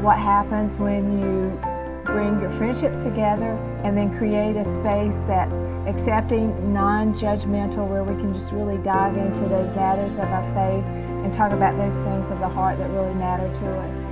what happens when you bring your friendships together and then create a space that's accepting, non-judgmental, where we can just really dive into those matters of our faith and talk about those things of the heart that really matter to us.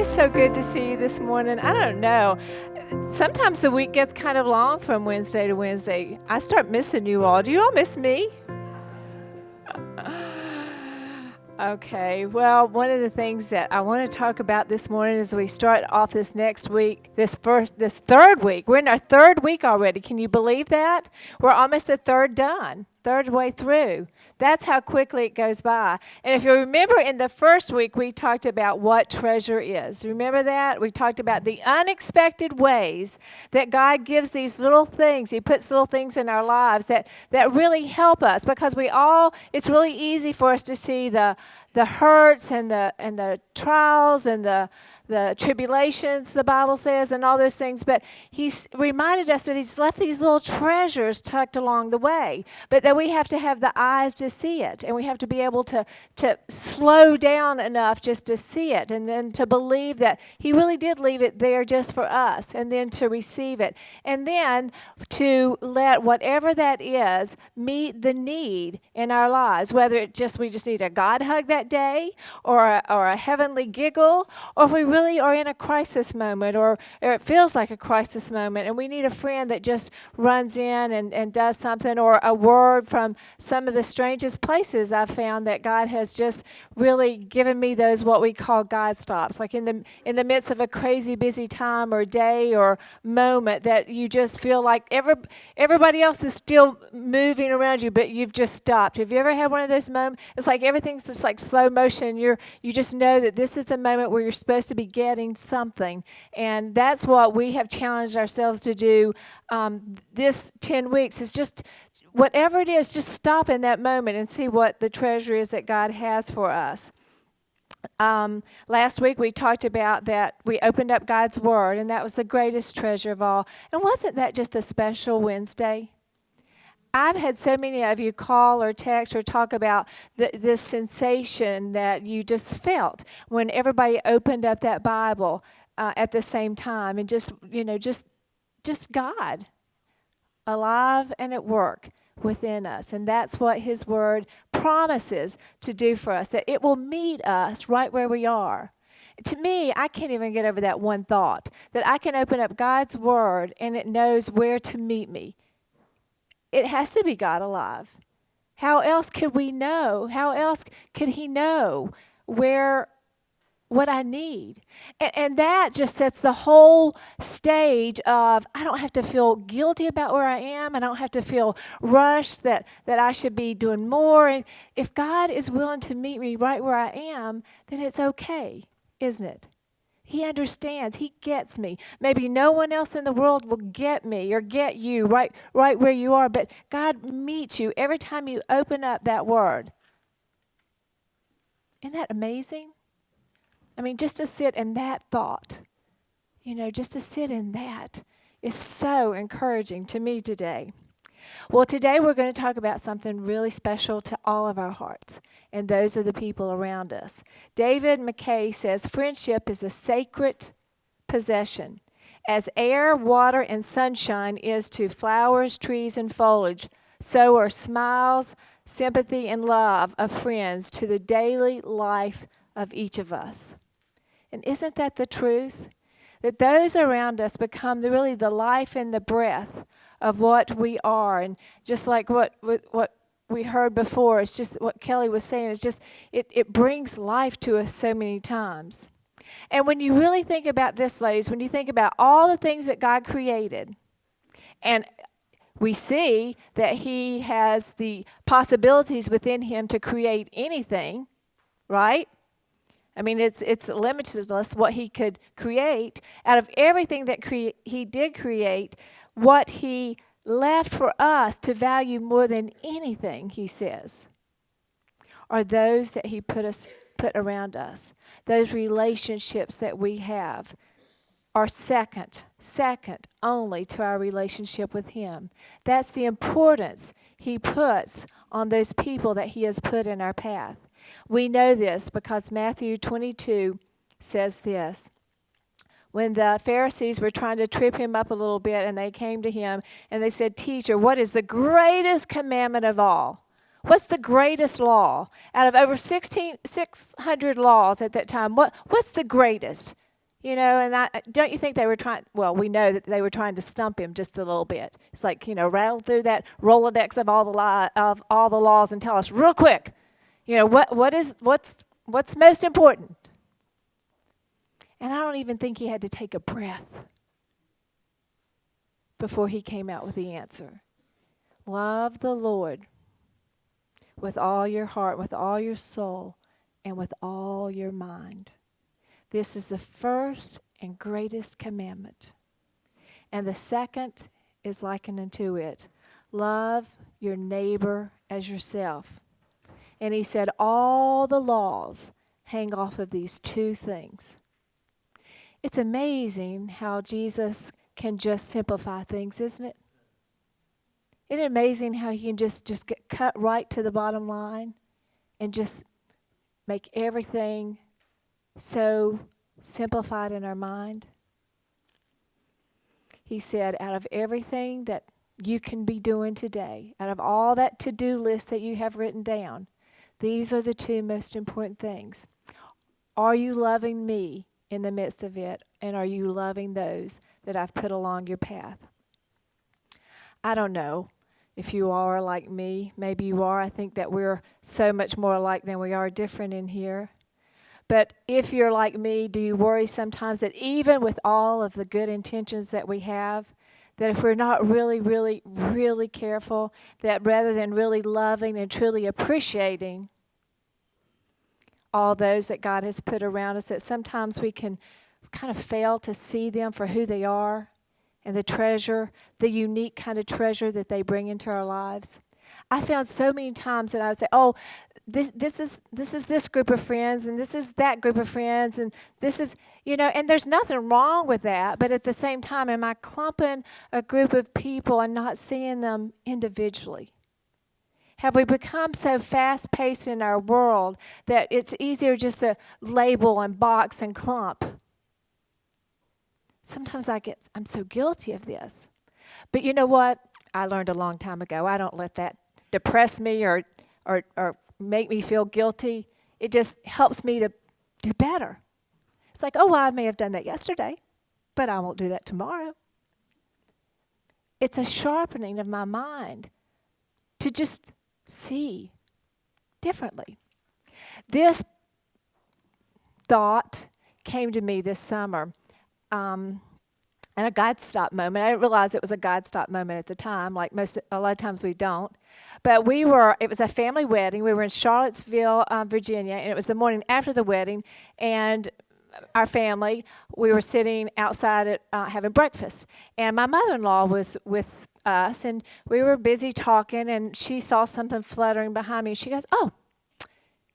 So good to see you this morning. I don't know. Sometimes the week gets kind of long from Wednesday to Wednesday. I start missing you all. Do you all miss me? Okay. Well, one of the things that I want to talk about this morning as we start off this next week, this third week. We're in our third week already. Can you believe that? We're almost a third way through. That's how quickly it goes by. And if you remember, in the first week, we talked about what treasure is. Remember that? We talked about the unexpected ways that God gives these little things. He puts little things in our lives that really help us, because it's really easy for us to see the hurts and the trials and the tribulations, the Bible says, and all those things. But he's reminded us that he's left these little treasures tucked along the way, but that we have to have the eyes to see it, and we have to be able to slow down enough just to see it, and then to believe that he really did leave it there just for us, and then to receive it, and then to let whatever that is meet the need in our lives, whether we just need a God hug that day, or a heavenly giggle, or if we really are in a crisis moment, or it feels like a crisis moment, and we need a friend that just runs in and does something, or a word from some of the strangest places I've found that God has just really given me those what we call God stops, like in the midst of a crazy busy time or day or moment that you just feel like everybody else is still moving around you, but you've just stopped. Have you ever had one of those moments? It's like everything's just like slow motion. You just know that this is a moment where you're supposed to be getting something, and that's what we have challenged ourselves to do this 10 weeks, is just whatever it is, just stop in that moment and see what the treasure is that God has for us. Last week we talked about that we opened up God's Word, and that was the greatest treasure of all. And wasn't that just a special Wednesday? I've had so many of you call or text or talk about this sensation that you just felt when everybody opened up that Bible at the same time, and just God alive and at work within us. And that's what his word promises to do for us, that it will meet us right where we are. To me, I can't even get over that one thought, that I can open up God's word and it knows where to meet me. It has to be God alive. How else could we know? How else could he know what I need? And that just sets the whole stage of, I don't have to feel guilty about where I am. I don't have to feel rushed that I should be doing more. And if God is willing to meet me right where I am, then it's okay, isn't it? He understands. He gets me. Maybe no one else in the world will get me or get you right where you are, but God meets you every time you open up that word. Isn't that amazing? I mean, just to sit in that thought, just to sit in that is so encouraging to me today. Well, today we're going to talk about something really special to all of our hearts, and those are the people around us. David McKay says, friendship is a sacred possession. As air, water, and sunshine is to flowers, trees, and foliage, so are smiles, sympathy, and love of friends to the daily life of each of us. And isn't that the truth? That those around us become really the life and the breath of what we are. And just like what we heard before, it's just what Kelly was saying, it's just, it brings life to us so many times. And when you really think about this, ladies, when you think about all the things that God created, and we see that he has the possibilities within him to create anything, right? I mean, it's limitless what he could create. Out of everything that he did create, what he left for us to value more than anything, he says, are those that he put around us. Those relationships that we have are second only to our relationship with him. That's the importance he puts on those people that he has put in our path. We know this because Matthew 22 says this. When the Pharisees were trying to trip him up a little bit, and they came to him and they said, "Teacher, what is the greatest commandment of all? What's the greatest law? Out of over 600 laws at that time, what's the greatest?" You know, and don't you think they were trying, well, we know that they were trying to stump him just a little bit. It's like, rattle through that Rolodex of all the laws and tell us real quick, what's most important? And I don't even think he had to take a breath before he came out with the answer. Love the Lord with all your heart, with all your soul, and with all your mind. This is the first and greatest commandment. And the second is likened unto it. Love your neighbor as yourself. And he said all the laws hang off of these two things. It's amazing how Jesus can just simplify things, isn't it? Isn't it amazing how he can just get cut right to the bottom line and just make everything so simplified in our mind? He said, out of everything that you can be doing today, out of all that to-do list that you have written down, these are the two most important things. Are you loving me in the midst of it, and are you loving those that I've put along your path? I don't know if you all are like me. Maybe you are. I think that we're so much more alike than we are different in here. But if you're like me, do you worry sometimes that even with all of the good intentions that we have, that if we're not really, really, really careful, that rather than really loving and truly appreciating all those that God has put around us, that sometimes we can kind of fail to see them for who they are and the treasure, the unique kind of treasure that they bring into our lives? I found so many times that I would say, "Oh, this is this group of friends, and this is that group of friends, and this is," and there's nothing wrong with that. But at the same time, am I clumping a group of people and not seeing them individually? Have we become so fast-paced in our world that it's easier just to label and box and clump? Sometimes I'm so guilty of this. But you know what? I learned a long time ago. I don't let that depress me or make me feel guilty. It just helps me to do better. It's like, oh, well, I may have done that yesterday, but I won't do that tomorrow. It's a sharpening of my mind to just see differently. This thought came to me this summer, and a God stop moment. I didn't realize it was a God stop moment at the time, like a lot of times we don't. But it was a family wedding. We were in Charlottesville, Virginia, and it was the morning after the wedding, and our family, we were sitting outside at, having breakfast, and my mother-in-law was with us, and we were busy talking, and she saw something fluttering behind me, and she goes, "Oh,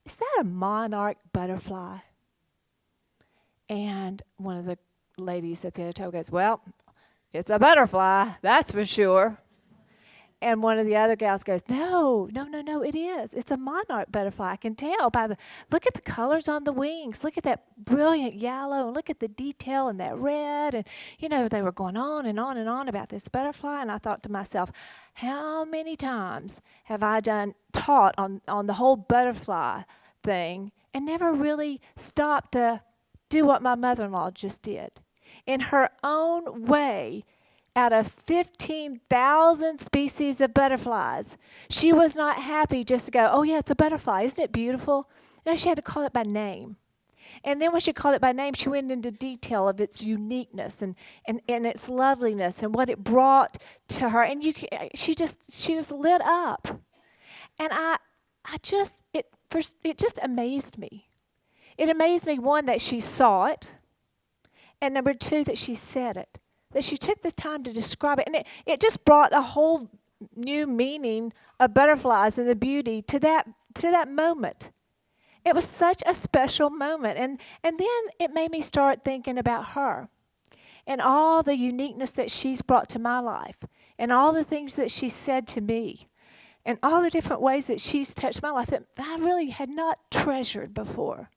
is that a monarch butterfly?" And one of the ladies at the other table goes, "Well, it's a butterfly, that's for sure." And one of the other gals goes, No, it is. It's a monarch butterfly. I can tell look at the colors on the wings. Look at that brilliant yellow, and look at the detail in that red. And, they were going on and on and on about this butterfly. And I thought to myself, how many times have I taught on the whole butterfly thing and never really stopped to do what my mother-in-law just did? In her own way, out of 15,000 species of butterflies, she was not happy just to go, "Oh yeah, it's a butterfly. Isn't it beautiful?" No, she had to call it by name. And then when she called it by name, she went into detail of its uniqueness and its loveliness and what it brought to her. And she just lit up. And it just amazed me. It amazed me, one, that she saw it, and number two, that she said it, that she took the time to describe it. And it just brought a whole new meaning of butterflies and the beauty to that moment. It was such a special moment. And then it made me start thinking about her and all the uniqueness that she's brought to my life and all the things that she said to me and all the different ways that she's touched my life that I really had not treasured before,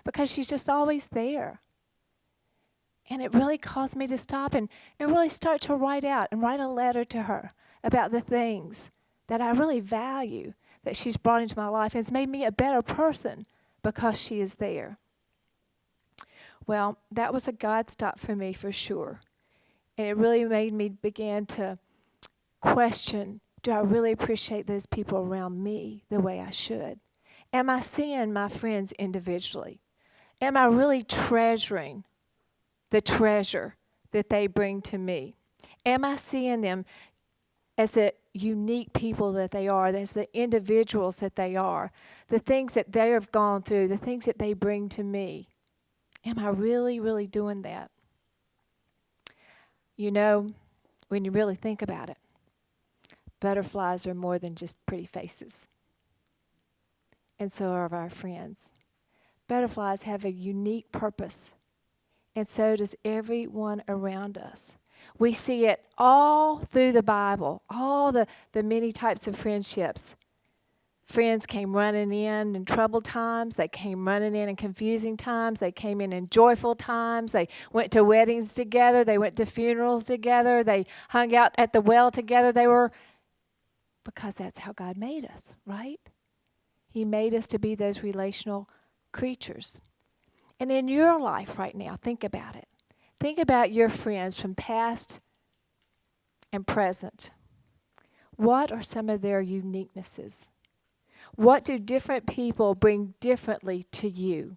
because she's just always there. And it really caused me to stop and really start to write a letter to her about the things that I really value that she's brought into my life, and it's made me a better person because she is there. Well, that was a God stop for me for sure. And it really made me begin to question, do I really appreciate those people around me the way I should? Am I seeing my friends individually? Am I really treasuring the treasure that they bring to me? Am I seeing them as the unique people that they are, as the individuals that they are, the things that they have gone through, the things that they bring to me? Am I really, really doing that? You know, when you really think about it, butterflies are more than just pretty faces. And so are our friends. Butterflies have a unique purpose, and so does everyone around us. We see it all through the Bible, all the many types of friendships. Friends came running in troubled times. They came running in confusing times. They came in joyful times. They went to weddings together. They went to funerals together. They hung out at the well together. Because that's how God made us, right? He made us to be those relational creatures. And in your life right now, think about it. Think about your friends from past and present. What are some of their uniquenesses? What do different people bring differently to you?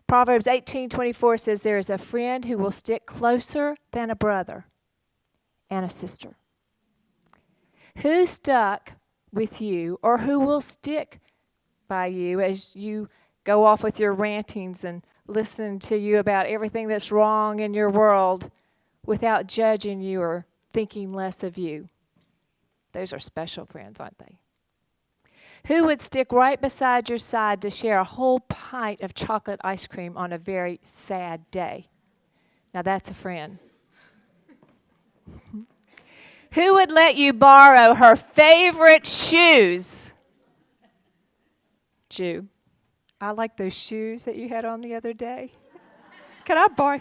Proverbs 18:24 says, there is a friend who will stick closer than a brother and a sister. Who stuck with you, or who will stick by you as you go off with your rantings and listen to you about everything that's wrong in your world without judging you or thinking less of you? Those are special friends, aren't they? Who would stick right beside your side to share a whole pint of chocolate ice cream on a very sad day? Now that's a friend. Who would let you borrow her favorite shoes? Jew, I like those shoes that you had on the other day. Can I borrow?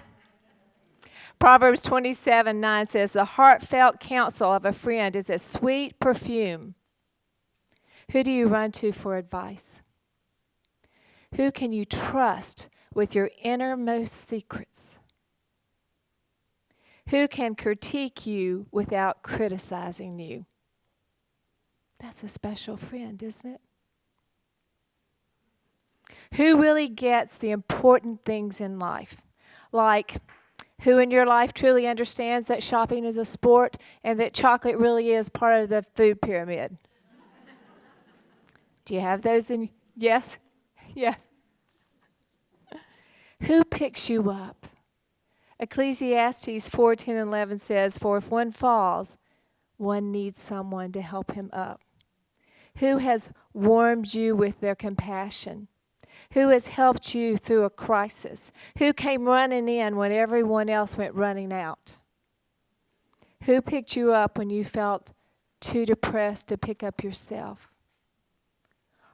Proverbs 27:9 says, the heartfelt counsel of a friend is a sweet perfume. Who do you run to for advice? Who can you trust with your innermost secrets? Who can critique you without criticizing you? That's a special friend, isn't it? Who really gets the important things in life? Like, who in your life truly understands that shopping is a sport and that chocolate really is part of the food pyramid? Do you have those in? Yes? Yes. Who picks you up? Ecclesiastes 4:10-11 says, for if one falls, one needs someone to help him up. Who has warmed you with their compassion? Who has helped you through a crisis? Who came running in when everyone else went running out? Who picked you up when you felt too depressed to pick up yourself?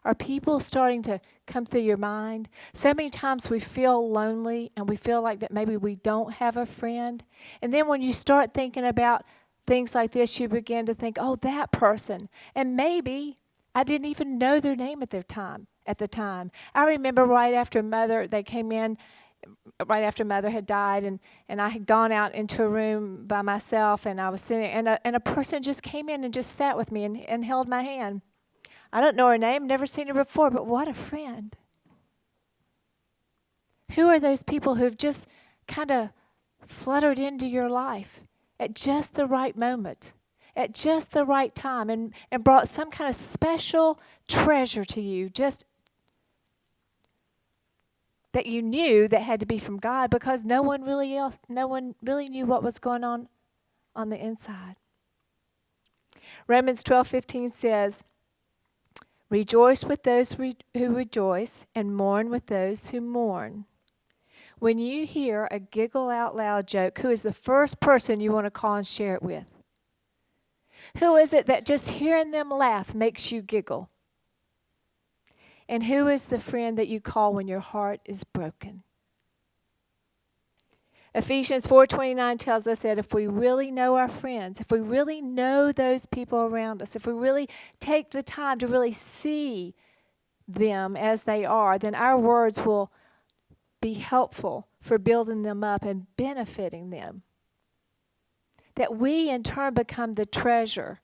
Are people starting to come through your mind? So many times we feel lonely and we feel like that maybe we don't have a friend. And then when you start thinking about things like this, you begin to think, oh, that person. And maybe I didn't even know their name at the time. I remember right after Mother, they came in right after Mother had died, and I had gone out into a room by myself, and I was sitting, and a person just came in and just sat with me and held my hand. I don't know her name, never seen her before, but what a friend. Who are those people who have just kind of fluttered into your life at just the right moment, at just the right time, and brought some kind of special treasure to you, just that you knew that had to be from God, because no one really knew what was going on the inside. Romans 12:15 says, "Rejoice with those who rejoice, and mourn with those who mourn." When you hear a giggle out loud joke, who is the first person you want to call and share it with? Who is it that just hearing them laugh makes you giggle? And who is the friend that you call when your heart is broken? Ephesians 4:29 tells us that if we really know our friends, if we really know those people around us, if we really take the time to really see them as they are, then our words will be helpful for building them up and benefiting them. That we in turn become the treasure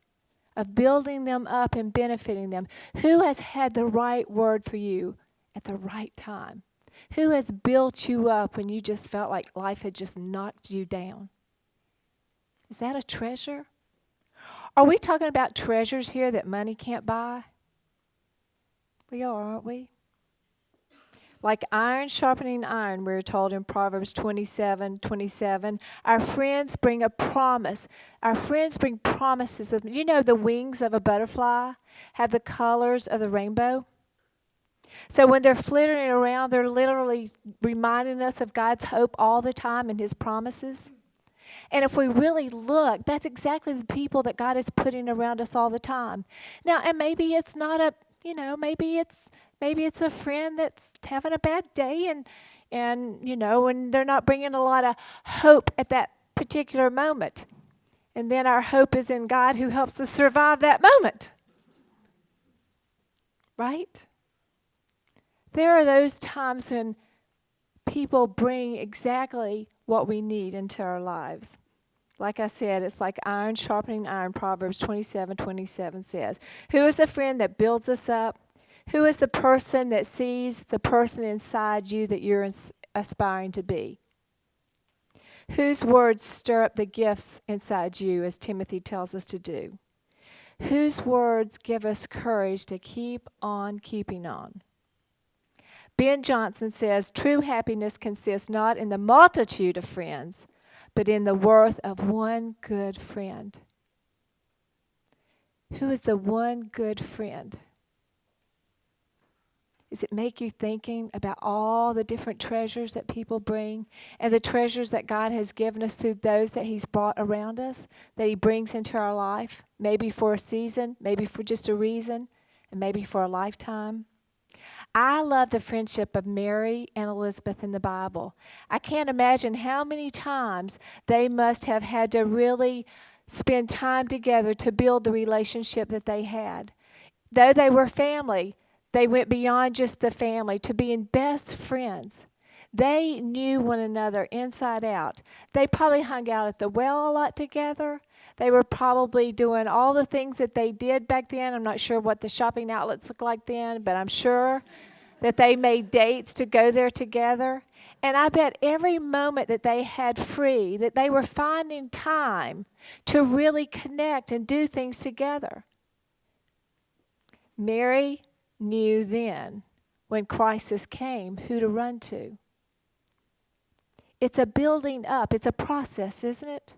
of building them up and benefiting them. Who has had the right word for you at the right time? Who has built you up when you just felt like life had just knocked you down? Is that a treasure? Are we talking about treasures here that money can't buy? We are, aren't we? Like iron sharpening iron, we're told in Proverbs 27:27. Our friends bring a promise. Our friends bring promises. You know, the wings of a butterfly have the colors of the rainbow. So when they're flittering around, they're literally reminding us of God's hope all the time and His promises. And if we really look, that's exactly the people that God is putting around us all the time. Now, and maybe it's not a, maybe it's a friend that's having a bad day and they're not bringing a lot of hope at that particular moment. And then our hope is in God, who helps us survive that moment. Right? There are those times when people bring exactly what we need into our lives. Like I said, it's like iron sharpening iron, Proverbs 27:27 says. Who is the friend that builds us up? Who is the person that sees the person inside you that you're aspiring to be? Whose words stir up the gifts inside you, as Timothy tells us to do? Whose words give us courage to keep on keeping on? Ben Johnson says, true happiness consists not in the multitude of friends, but in the worth of one good friend. Who is the one good friend? Does it make you thinking about all the different treasures that people bring and the treasures that God has given us through those that He's brought around us, that He brings into our life, maybe for a season, maybe for just a reason, and maybe for a lifetime? I love the friendship of Mary and Elizabeth in the Bible. I can't imagine how many times they must have had to really spend time together to build the relationship that they had. Though they were family, they went beyond just the family to being best friends. They knew one another inside out. They probably hung out at the well a lot together. They were probably doing all the things that they did back then. I'm not sure what the shopping outlets looked like then, but I'm sure that they made dates to go there together. And I bet every moment that they had free, that they were finding time to really connect and do things together. Mary knew then, when crisis came, who to run to. It's a building up. It's a process, isn't it?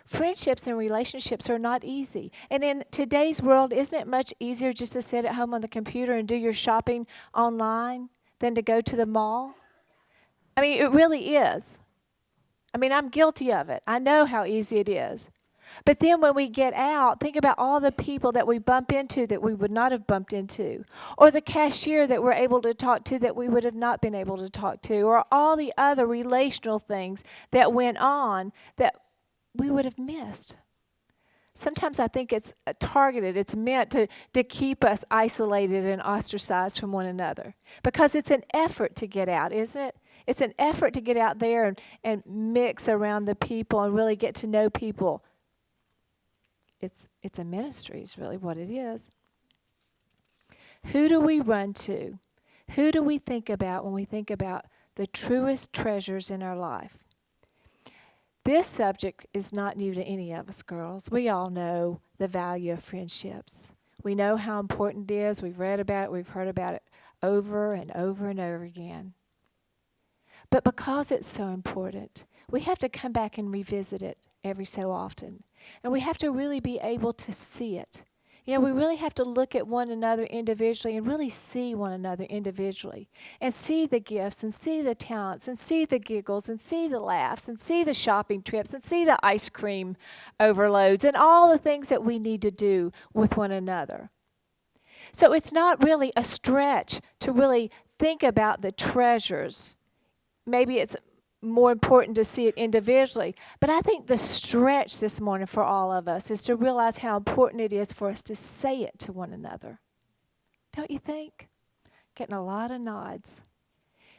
Friendships and relationships are not easy. And in today's world, isn't it much easier just to sit at home on the computer and do your shopping online than to go to the mall? I mean, it really is. I mean, I'm guilty of it. I know how easy it is. But then when we get out, think about all the people that we bump into that we would not have bumped into, or the cashier that we're able to talk to that we would have not been able to talk to, or all the other relational things that went on that we would have missed. Sometimes I think it's targeted. It's meant to keep us isolated and ostracized from one another, because it's an effort to get out, isn't it? It's an effort to get out there and mix around the people and really get to know people. It's a ministry is really what it is. Who do we run to? Who do we think about when we think about the truest treasures in our life? This subject is not new to any of us girls. We all know the value of friendships. We know how important it is. We've read about it. We've heard about it over and over and over again. But because it's so important, we have to come back and revisit it every so often. And we have to really be able to see it. You know, we really have to look at one another individually and really see one another individually and see the gifts and see the talents and see the giggles and see the laughs and see the shopping trips and see the ice cream overloads and all the things that we need to do with one another. So it's not really a stretch to really think about the treasures. Maybe it's more important to see it individually. But I think the stretch this morning for all of us is to realize how important it is for us to say it to one another. Don't you think? Getting a lot of nods.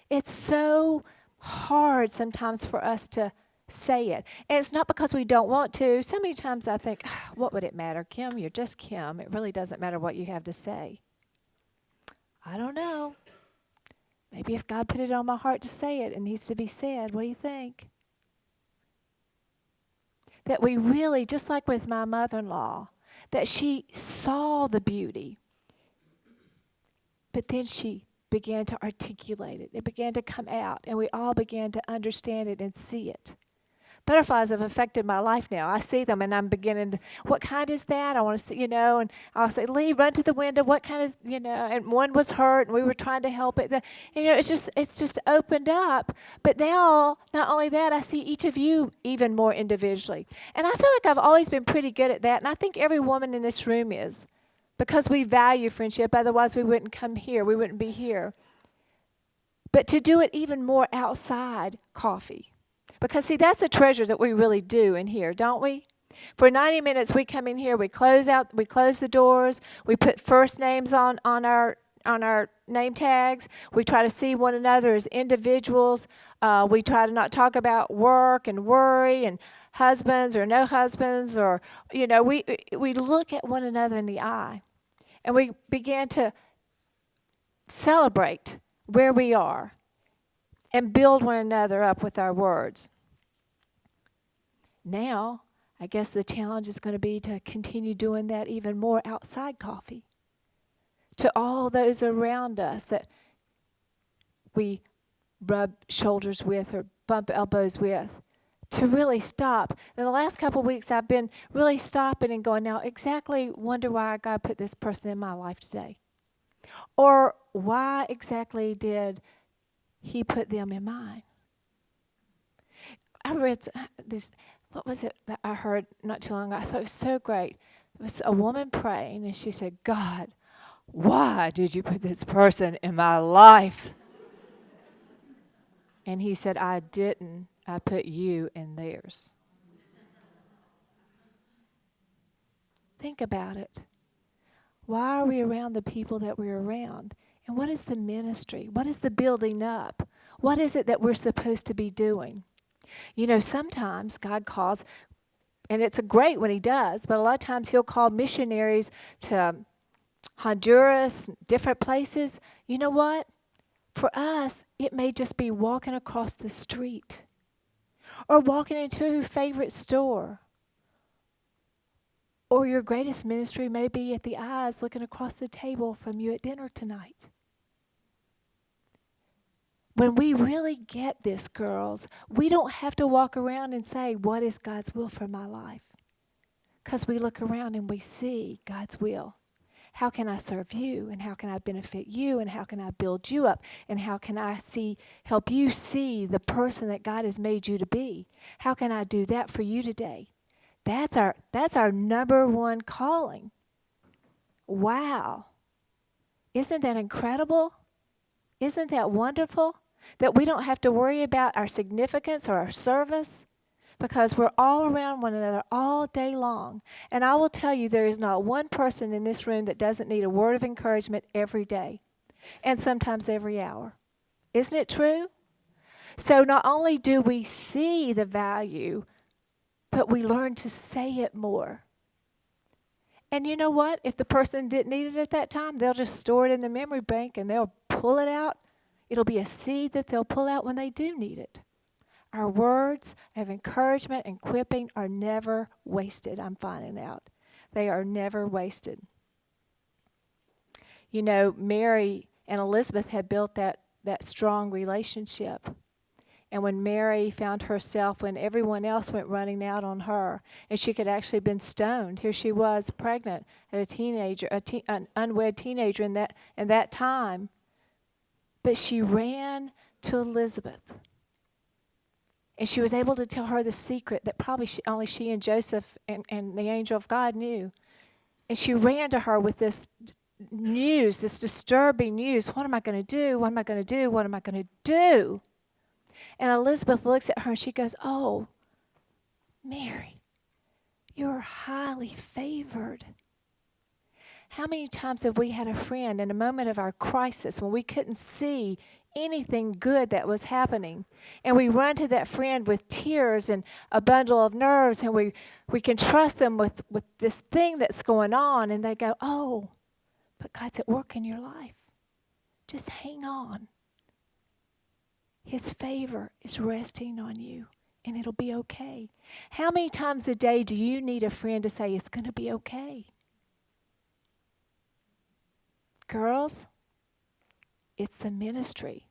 It's so hard sometimes for us to say it. And it's not because we don't want to. So many times I think, what would it matter, Kim? You're just Kim. It really doesn't matter what you have to say. I don't know. Maybe if God put it on my heart to say it, it needs to be said. What do you think? That we really, just like with my mother-in-law, that she saw the beauty, but then she began to articulate it. It began to come out, and we all began to understand it and see it. Butterflies have affected my life now. I see them, and I'm beginning to, what kind is that? I want to see, and I'll say, Lee, run to the window. What kind is, and one was hurt, and we were trying to help it. It's just opened up. But now, not only that, I see each of you even more individually. And I feel like I've always been pretty good at that, and I think every woman in this room is, because we value friendship. Otherwise, we wouldn't come here. We wouldn't be here. But to do it even more outside coffee. Because, see, that's a treasure that we really do in here, don't we? For 90 minutes, we come in here, we close the doors, we put first names on our name tags. We try to see one another as individuals. We try to not talk about work and worry and husbands or no husbands. Or, we look at one another in the eye. And we begin to celebrate where we are and build one another up with our words. Now, I guess the challenge is going to be to continue doing that even more outside coffee. To all those around us that we rub shoulders with or bump elbows with, to really stop. In the last couple of weeks, I've been really stopping and going, now exactly wonder why God put this person in my life today. Or why exactly did He put them in mine? I read this, what was it that I heard not too long ago? I thought it was so great. It was a woman praying, and she said, God, why did you put this person in my life? And He said, I didn't. I put you in theirs. Think about it. Why are we around the people that we're around? And what is the ministry? What is the building up? What is it that we're supposed to be doing? Sometimes God calls, and it's great when He does, but a lot of times He'll call missionaries to Honduras, different places. You know what? For us, it may just be walking across the street or walking into your favorite store. Or your greatest ministry may be at the eyes looking across the table from you at dinner tonight. When we really get this, girls, we don't have to walk around and say, what is God's will for my life? Because we look around and we see God's will. How can I serve you? And how can I benefit you? And how can I build you up? And how can I help you see the person that God has made you to be? How can I do that for you today? That's our number one calling. Wow. Isn't that incredible? Isn't that wonderful? That we don't have to worry about our significance or our service because we're all around one another all day long. And I will tell you, there is not one person in this room that doesn't need a word of encouragement every day and sometimes every hour. Isn't it true? So not only do we see the value, but we learn to say it more. And you know what? If the person didn't need it at that time, they'll just store it in the memory bank and they'll pull it out. It'll be a seed that they'll pull out when they do need it. Our words of encouragement and equipping are never wasted, I'm finding out. They are never wasted. Mary and Elizabeth had built that strong relationship. And when Mary found herself, when everyone else went running out on her, and she could actually have been stoned, here she was pregnant at a teenager, an unwed teenager in that time. But she ran to Elizabeth. And she was able to tell her the secret that probably only she and Joseph and the angel of God knew. And she ran to her with this news, this disturbing news. What am I going to do? What am I going to do? What am I going to do? And Elizabeth looks at her and she goes, "Oh, Mary, you're highly favored." How many times have we had a friend in a moment of our crisis when we couldn't see anything good that was happening, and we run to that friend with tears and a bundle of nerves, and we can trust them with this thing that's going on, and they go, "Oh, but God's at work in your life. Just hang on. His favor is resting on you, and it'll be okay." How many times a day do you need a friend to say, "It's going to be okay"? Girls, it's the ministry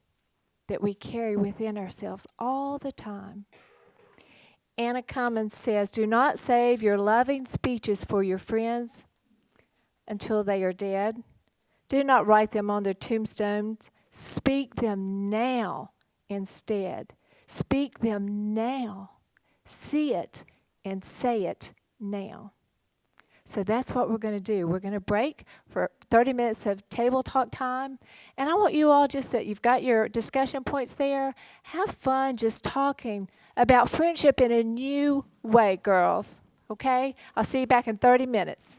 that we carry within ourselves all the time. Anna Cummins says, "Do not save your loving speeches for your friends until they are dead. Do not write them on their tombstones. Speak them now instead. Speak them now. See it and say it now." So that's what we're going to do. We're going to break for 30 minutes of table talk time. And I want you all just that you've got your discussion points there. Have fun just talking about friendship in a new way, girls. Okay? I'll see you back in 30 minutes.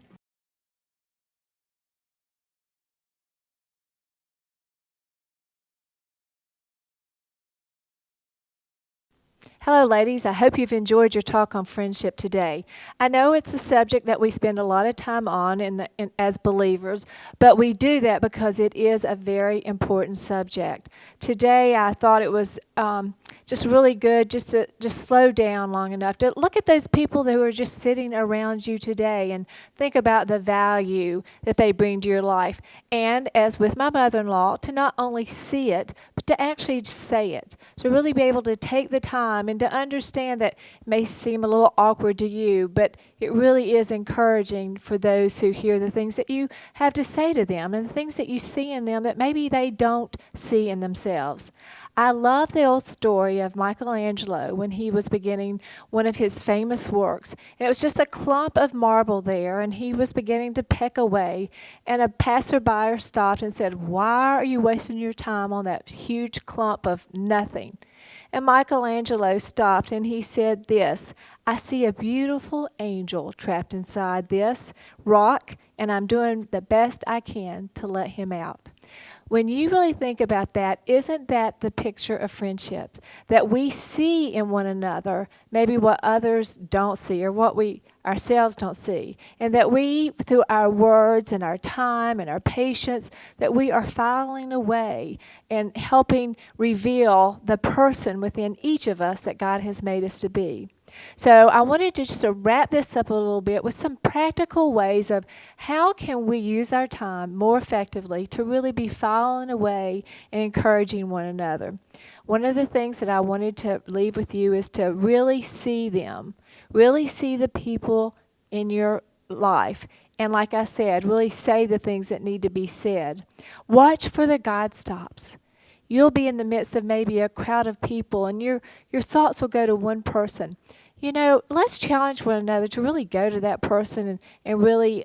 Hello, ladies. I hope you've enjoyed your talk on friendship today. I know it's a subject that we spend a lot of time on as believers, but we do that because it is a very important subject. Today, I thought it was just really good just to slow down long enough to look at those people who are just sitting around you today and think about the value that they bring to your life. And as with my mother-in-law, to not only see it, but to actually say it, to really be able to take the time and to understand that it may seem a little awkward to you, but it really is encouraging for those who hear the things that you have to say to them and the things that you see in them that maybe they don't see in themselves. I love the old story of Michelangelo when he was beginning one of his famous works. And it was just a clump of marble there, and he was beginning to peck away. And a passerby stopped and said, "Why are you wasting your time on that huge clump of nothing?" And Michelangelo stopped and he said this, "I see a beautiful angel trapped inside this rock, and I'm doing the best I can to let him out." When you really think about that, isn't that the picture of friendship? That we see in one another maybe what others don't see or what we ourselves don't see. And that we, through our words and our time and our patience, that we are filing away and helping reveal the person within each of us that God has made us to be. So I wanted to just wrap this up a little bit with some practical ways of how can we use our time more effectively to really be filing away and encouraging one another. One of the things that I wanted to leave with you is to really see them, really see the people in your life. And like I said, really say the things that need to be said. Watch for the God stops. You'll be in the midst of maybe a crowd of people, and your thoughts will go to one person. You know, let's challenge one another to really go to that person and really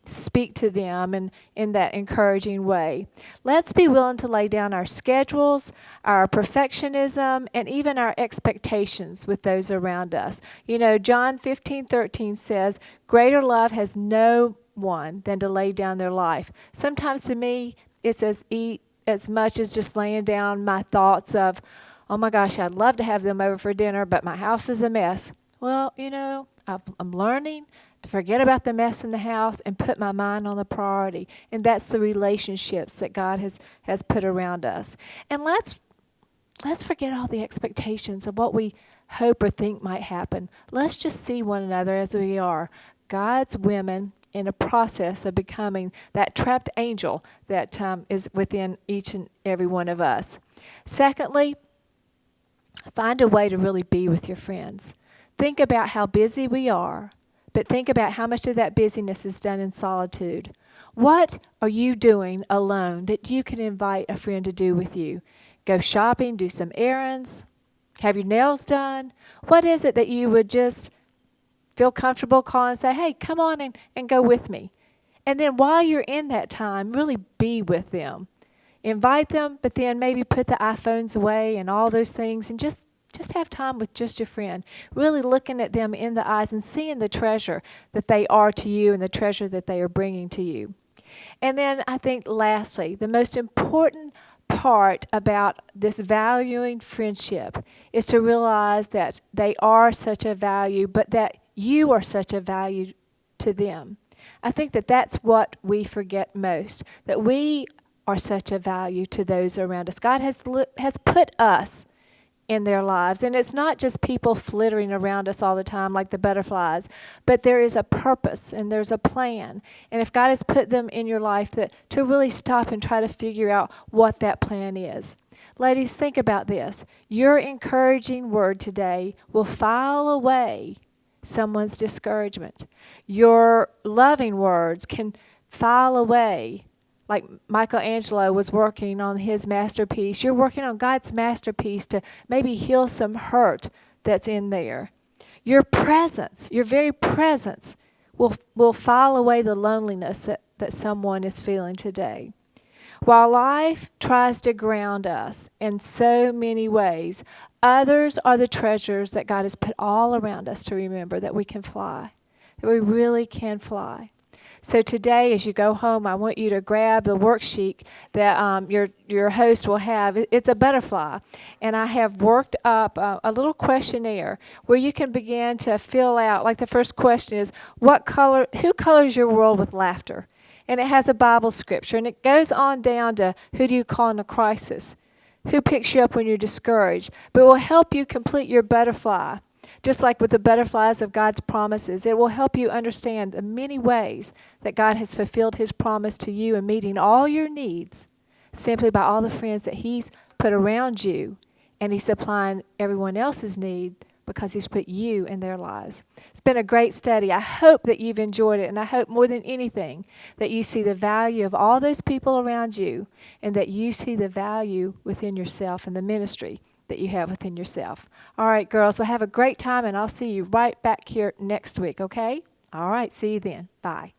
speak to them in that encouraging way. Let's be willing to lay down our schedules, our perfectionism, and even our expectations with those around us. You know, John 15:13 says, "Greater love has no one than to lay down their life." Sometimes to me, it's as much as just laying down my thoughts of, "Oh my gosh, I'd love to have them over for dinner, but my house is a mess." Well, you know, I'm learning to forget about the mess in the house and put my mind on the priority. And that's the relationships that God has put around us. And let's forget all the expectations of what we hope or think might happen. Let's just see one another as we are, God's women in a process of becoming that trapped angel that is within each and every one of us. Secondly, Find a way to really be with your friends. Think about how busy we are, but think about how much of that busyness is done in solitude. What are you doing alone that you can invite a friend to do with you? Go shopping, do some errands, have your nails done. What is it that you would just feel comfortable calling and say, hey, come on and go with me? And then while you're in that time, really be with them. Invite them, but then maybe put the iPhones away and all those things and just have time with just your friend. Really looking at them in the eyes and seeing the treasure that they are to you and the treasure that they are bringing to you. And then I think lastly, the most important part about this valuing friendship is to realize that they are such a value, but that you are such a value to them. I think that that's what we forget most, that we are such a value to those around us. God has put us in their lives. And it's not just people flittering around us all the time like the butterflies, but there is a purpose and there's a plan. And if God has put them in your life, to really stop and try to figure out what that plan is. Ladies, think about this. Your encouraging word today will file away someone's discouragement. Your loving words can file away. Like Michelangelo was working on his masterpiece. You're working on God's masterpiece to maybe heal some hurt that's in there. Your presence, your very presence, will file away the loneliness that someone is feeling today. While life tries to ground us in so many ways, others are the treasures that God has put all around us to remember that we can fly, that we really can fly. So today, as you go home, I want you to grab the worksheet that your host will have. It's a butterfly, and I have worked up a little questionnaire where you can begin to fill out. Like the first question is, who colors your world with laughter? And it has a Bible scripture, and it goes on down to who do you call in a crisis? Who picks you up when you're discouraged? But it will help you complete your butterfly. Just like with the butterflies of God's promises, it will help you understand the many ways that God has fulfilled his promise to you and meeting all your needs simply by all the friends that he's put around you, and he's supplying everyone else's need because he's put you in their lives. It's been a great study. I hope that you've enjoyed it, and I hope more than anything that you see the value of all those people around you and that you see the value within yourself and the ministry that you have within yourself. All right, girls, well, have a great time, and I'll see you right back here next week, okay? All right, see you then. Bye.